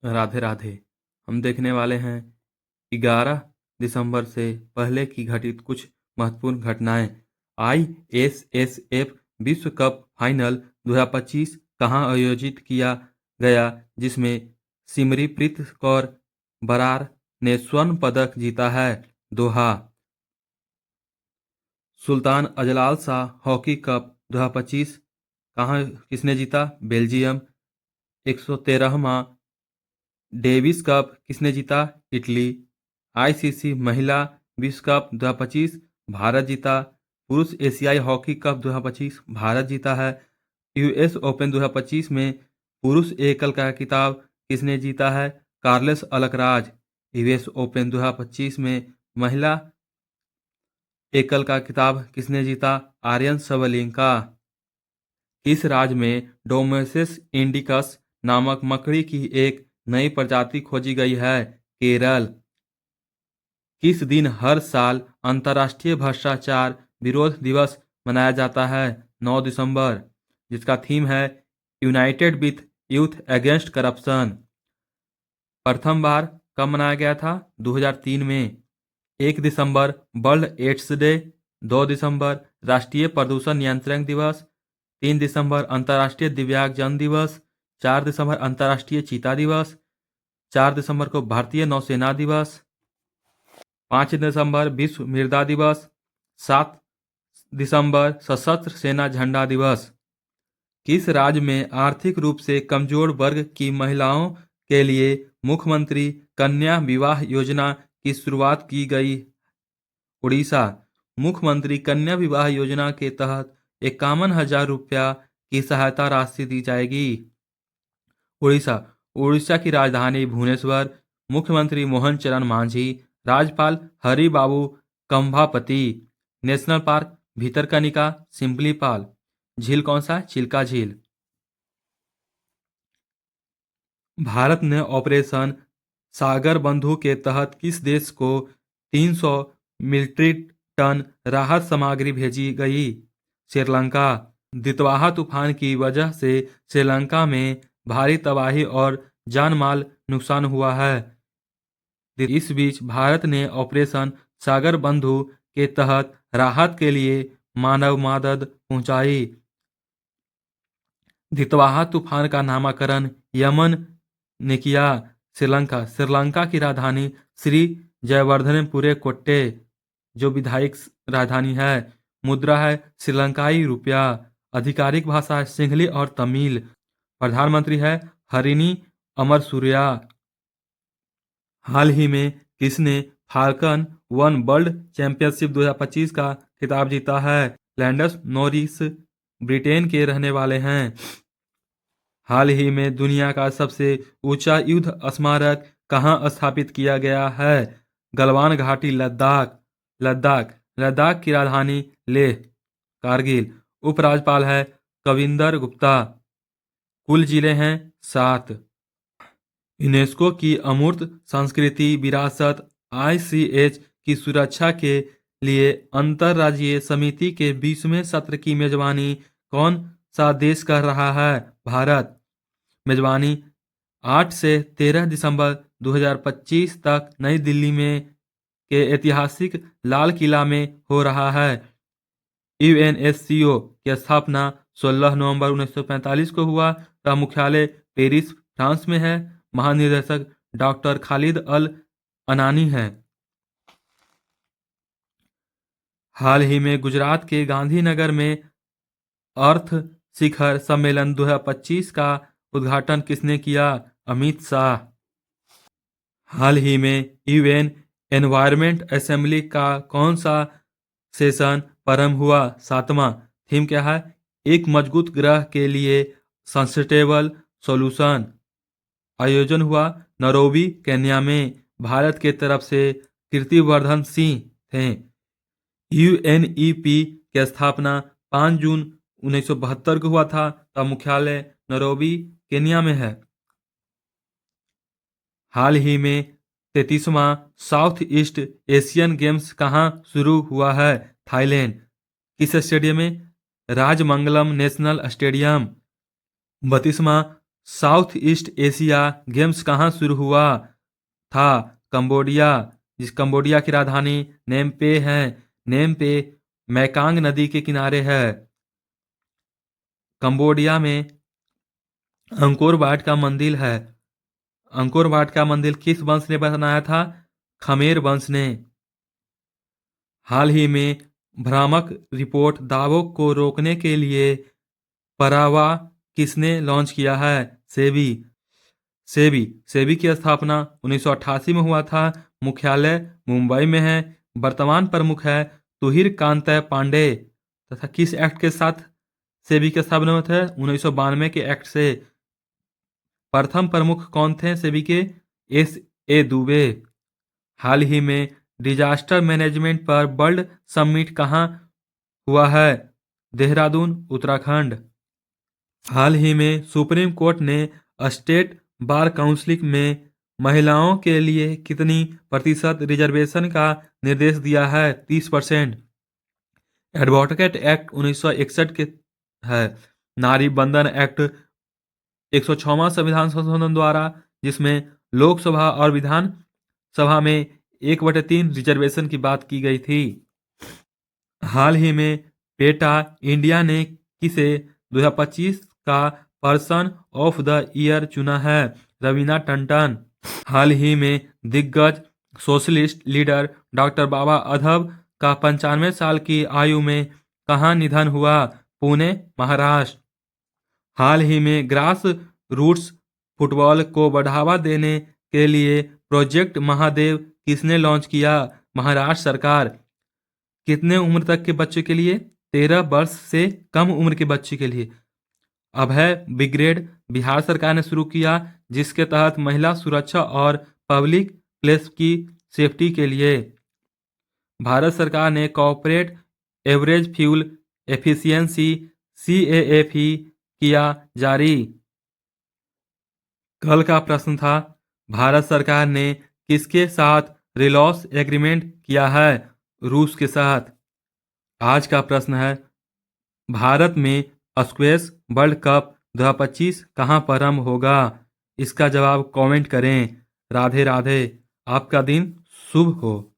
राधे राधे। हम देखने वाले हैं 11 दिसंबर से पहले की घटित कुछ महत्वपूर्ण घटनाएं। आईएसएसएफ विश्व कप फाइनल 2025 कहां आयोजित किया गया, जिसमें सिमरनप्रीत कौर बरार ने स्वर्ण पदक जीता है। दोहा। सुल्तान अजलाल शाह हॉकी कप 2025 कहाँ किसने जीता? बेल्जियम। 113वां डेविस कप किसने जीता? इटली। आईसीसी महिला विश्व कप 2025 भारत जीता। पुरुष एशियाई हॉकी कप 2025 भारत जीता है। यूएस ओपन 2025 में पुरुष एकल का खिताब किसने जीता है? Carlos Alcaraz. यूएस ओपन 2025 में महिला एकल का खिताब किसने जीता? आर्यन सबलिंका। इस राज्य में डोमेसेस इंडिकस नामक मकड़ी की एक नई प्रजाति खोजी गई है। केरल। किस दिन हर साल अंतर्राष्ट्रीय भ्रष्टाचार विरोध दिवस मनाया जाता है? 9 दिसंबर, जिसका थीम है United with youth against corruption. प्रथम बार कब मनाया गया था? 2003 में। 1 दिसंबर वर्ल्ड एड्स डे। 2 दिसंबर राष्ट्रीय प्रदूषण नियंत्रण दिवस। 3 दिसंबर अंतर्राष्ट्रीय दिव्यांगजन दिवस। 4 दिसंबर अंतर्राष्ट्रीय चीता दिवस। 4 दिसंबर को भारतीय नौसेना दिवस। 5 दिसंबर विश्व मृदा दिवस। 7 दिसंबर सशस्त्र सेना झंडा दिवस। किस राज्य में आर्थिक रूप से कमजोर वर्ग की महिलाओं के लिए मुख्यमंत्री कन्या विवाह योजना की शुरुआत की गई? उड़ीसा। मुख्यमंत्री कन्या विवाह योजना के तहत 51,000 रुपया की सहायता राशि दी जाएगी। उड़ीसा। उड़ीसा की राजधानी भुवनेश्वर। मुख्यमंत्री मोहन चरण मांझी। राज्यपाल हरि बाबू कंभापति। National park Bhitarkanika Simlipal. झील कौन सा? चिल्का झील। भारत ने ऑपरेशन सागर बंधु के तहत किस देश को 300 मीट्रिक टन राहत सामग्री भेजी गई? श्रीलंका। दितवाहा तूफान की वजह से श्रीलंका में भारी तबाही और जानमाल नुकसान हुआ है। इस बीच भारत ने ऑपरेशन सागर बंधु के तहत राहत के लिए मानव मदद पहुंचाई। दितवाहा तूफान का नामकरण यमन ने किया। श्रीलंका। श्रीलंका की राजधानी श्री जयवर्धनेपुरे कोट्टे, जो विधायक राजधानी है। मुद्रा है श्रीलंकाई रुपया। आधिकारिक भाषा है सिंहली और तमिल। प्रधानमंत्री है हरिनी अमरसूरिया। हाल ही में किसने फाल्कन 1 वर्ल्ड चैंपियनशिप 2025 का खिताब जीता है? लैंडस नॉरिस ब्रिटेन के रहने वाले हैं। हाल ही में दुनिया का सबसे ऊंचा युद्ध स्मारक कहाँ स्थापित किया गया है? गलवान घाटी, लद्दाख। लद्दाख। लद्दाख की राजधानी लेह। कारगिल। उपराज्यपाल है कविंदर गुप्ता। कुल जिले हैं 7। यूनेस्को की अमूर्त संस्कृति विरासत ICH की सुरक्षा के लिए अंतर्राज्यीय समिति के 20वें सत्र की मेजबानी कौन सा देश कर रहा है? भारत। मेजबानी 8 से 13 दिसंबर 2025 तक नई दिल्ली में के ऐतिहासिक लाल किला में हो रहा है। UNESCO की स्थापना 16 नवंबर 1945 को हुआ। का मुख्यालय पेरिस, फ्रांस में है। महानिदेशक डॉक्टर खालिद अल अनानी है। हाल ही में गुजरात के गांधीनगर में अर्थ शिखर सम्मेलन 2025 का उद्घाटन किसने किया? अमित शाह। हाल ही में यूएन एनवायरमेंट असेंबली का कौन सा सेशन प्रारंभ हुआ? 7वां। थीम क्या है? एक मजबूत ग्रह के लिए सस्टेनेबल सॉल्यूशन। आयोजन हुआ नैरोबी, केन्या में। भारत के तरफ से कीर्तिवर्धन सिंह थे। UNEP की स्थापना 5 जून 1972 को हुआ था। का मुख्यालय नैरोबी, केन्या में है। हाल ही में 33वां साउथ ईस्ट एशियन गेम्स कहाँ शुरू हुआ है? थाईलैंड। किस स्टेडियम में? Rajamangala national stadium. 32वां साउथ ईस्ट एशिया गेम्स कहाँ शुरू हुआ था? कंबोडिया। जिस कंबोडिया की राजधानी नेमपे है। नेमपे मैकांग नदी के किनारे है। कंबोडिया में अंकोर वाट का मंदिर है। अंकोर वाट का मंदिर किस वंश ने बनाया था? खमेर वंश ने। हाल ही में भ्रामक रिपोर्ट दावों को रोकने के लिए परावा किसने लॉन्च किया है? सेबी। सेबी सेबी की स्थापना 1988 में हुआ था। मुख्यालय मुंबई में है। वर्तमान प्रमुख है तुहिर कांत पांडे। तथा किस एक्ट के साथ सेबी की स्थापना हुआ था? 1992 के एक्ट से। प्रथम प्रमुख कौन थे सेबी के? S A Dubey. हाल ही में डिजास्टर मैनेजमेंट पर वर्ल्ड समिट कहाँ हुआ है? देहरादून, उत्तराखंड। हाल ही में सुप्रीम कोर्ट ने स्टेट बार काउंसिल में महिलाओं के लिए कितनी प्रतिशत रिजर्वेशन का निर्देश दिया है? 30%। एडवोकेट एक्ट 1961 के है। नारी बंधन एक्ट 106वां संविधान संशोधन द्वारा, जिसमें लोकसभा और विधान सभा में 1/3 रिजर्वेशन की बात की गई थी। हाल ही में पेटा इंडिया ने किसे 2025 का पर्सन ऑफ द ईयर चुना है? रवीना टंडन। हाल ही में दिग्गज सोशलिस्ट लीडर डॉक्टर बाबा आधव का 95 साल की आयु में कहाँ निधन हुआ? पुणे, महाराष्ट्र। हाल ही में ग्रास रूट्स फुटबॉल को बढ़ावा देने के लिए प्रोजेक्ट महादेव किसने लॉन्च किया? महाराष्ट्र सरकार। कितने उम्र तक के बच्चों के लिए? 13 वर्ष से कम उम्र के बच्चे के लिए। अभय ब्रिगेड बिहार सरकार ने शुरू किया, जिसके तहत महिला सुरक्षा और पब्लिक प्लेस की सेफ्टी के लिए। भारत सरकार ने corporate average fuel efficiency CAFE किया जारी। कल का प्रश्न था, भारत सरकार ने किसके साथ रिलॉस एग्रीमेंट किया है? रूस के साथ। आज का प्रश्न है, भारत में स्क्वैश वर्ल्ड कप 2025 कहाँ प्रारंभ होगा? इसका जवाब कमेंट करें। राधे राधे। आपका दिन शुभ हो।